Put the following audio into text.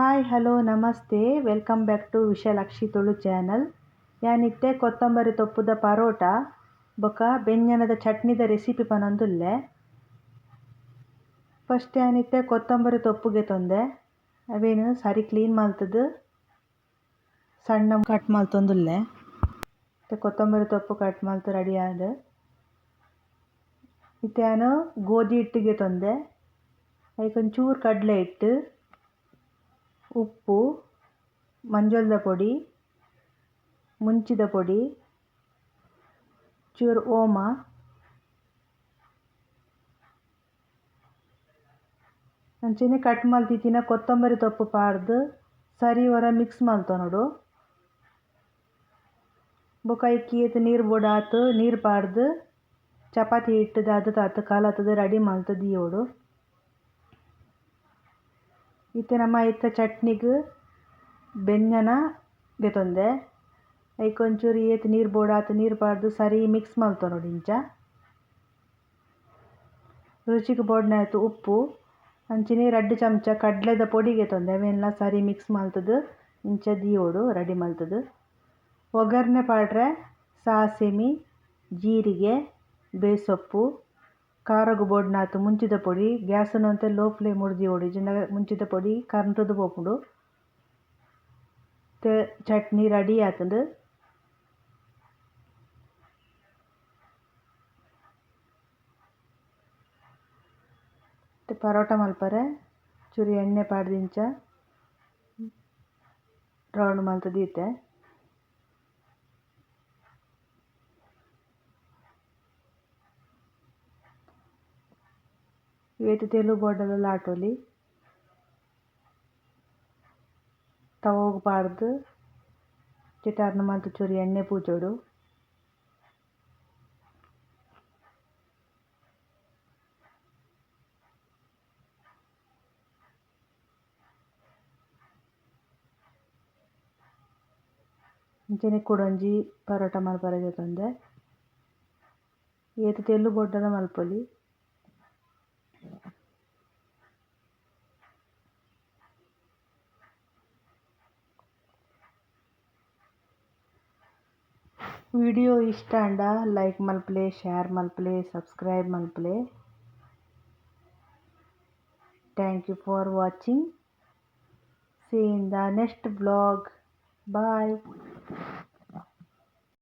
Hi hello ನಮಸ್ತೆ welcome back to Vishalakshi Tulu channel. ಯಾನಿತ್ತೆ ಕೊತ್ತಂಬರಿ ತೊಪ್ಪುದ ಪರೋಟ ಬೊಕ ಬೆಂಜನದ ಚಟ್ನಿದ ರೆಸಿಪಿ ಪನೊಂದುಲ್ಲೆ. ಫಸ್ಟ್ ಯಾನಿತ್ತೆ ಕೊತ್ತಂಬರಿ ತೊಪ್ಪುಗೆ ತೊಂದೆ ಅವೇನು ಸರಿ ಕ್ಲೀನ್ ಮಲ್ತದು ಸಣ್ಣ ಕಟ್ ಮಲ್ತೊಂದುಲ್ಲೆ. ಕೊತ್ತಂಬರಿ ತೊಪ್ಪು ಕಟ್ ಮಲ್ತು ರೆಡಿ ಆದ ಇತ್ಯಾನು ಗೋಧಿ ಹಿಟ್ಟಿಗೆ ತೊಂದೆ ಅದಕ್ಕೊಂಚೂರು ಕಡಲೆ ಹಿಟ್ಟು, ಉಪ್ಪು, ಮಂಜಳದ ಪೊಡಿ, ಮುಂಚಿದ ಪೊಡಿ, ಚೂರು ಓಮ, ಅಂಚನೆ ಕಟ್ ಮಲ್ತಿತ್ತಿನ ಕೊತ್ತಂಬರಿ ತೊಪ್ಪು ಪಾರ್ದು ಸರಿ ಹೊರ ಮಿಕ್ಸ್ ಮಲ್ತೊನೊಡು. ಬೊಕ ಇಕ್ಕಿಯತ್ ನೀರು ಬೊಡಾತು ನೀರು ಪಾರ್ದು ಚಪಾತಿ ಹಿಟ್ಟು ದಾದ ತಾತು ಕಲತದು ರೆಡಿ ಮಲ್ತು ದಿಯೋಡು. ಇತ್ತೆ ನಮ್ಮ ಇತ್ತ ಚಟ್ನಿಗೆ ಬೆಂಜನ ಗೆತೊಂದೆ ಐಕೊಂಚೂರು ಏತ್ ನೀರು ಬೋಡಾತು ನೀರು ಪಾರ್ದು ಸರಿ ಮಿಕ್ಸ್ ಮಲ್ತೊನೊಡು. ಇಂಚ ರುಚಿಗೆ ಬೋಡನಾಯ್ತು ಉಪ್ಪು ಅಂಚಿನಿ 2 ಚಮಚ ಕಡ್ಲೆದ ಪೊಡಿ ಗೆತೊಂದೆ ಅವೆಲ್ಲ ಸರಿ ಮಿಕ್ಸ್ ಮಲ್ತದು ಇಂಚ ದಿಯೋಡು ರೆಡಿ ಮಲ್ತದು. ಒಗ್ಗರಣೆ ಪಾಡ್ರೆ ಸಾಸಿಮಿ, ಜೀರಿಗೆ, ಬೇಸೊಪ್ಪು, ಖಾರಗು ಬೋಡನಾತು ಮುಂಚಿದ ಪೊಡಿ ಗ್ಯಾಸನ್ನು ಅಂತ ಲೋ ಫ್ಲೇಮ್ ಉಡ್ದಿಯೋಡು ಇಜಿಂದ ಮುಂಚಿದ ಪೊಡಿ ಕರ್ಂಟದು ಪೋಪುಂಡು. ಚಟ್ನಿ ರೆಡಿ ಆತಂದು. ಪರೋಟ ಮಲ್ಪರೆ ಚೂರು ಎಣ್ಣೆ ಪಾಡ್ದಿಂಚ ರೌಂಡ್ ಮಲ್ತು ದೀತೆ. ಏತು ತೆಲು ಬೋಡಲ ಲಾಟೋಲಿ ತವೋಗು ಪಾಡ್ದು ಚಿಟಾರ್ನ ಮಲ್ತು ಚೂರು ಎಣ್ಣೆ ಪೂಜೋಡು. ಇಂಚನೆ ಕುಡೊಂಜಿ ಪರೋಟ ಮಲ್ಪರೆಗೆ ತಂದೆ ಏತು ತೆಲು ಬೊಡ್ಡಲ ಮಲ್ಪೊಲಿ. ವಿಡಿಯೋ ಇಷ್ಟ ಅಂಡ ಲೈಕ್ ಮಲ್ಪಲೆ, ಶೇರ್ ಮಲ್ಪಲೆ, ಸಬ್ಸ್ಕ್ರೈಬ್ ಮಲ್ಪಲೆ. Thank you for watching. See you in the next vlog. Bye.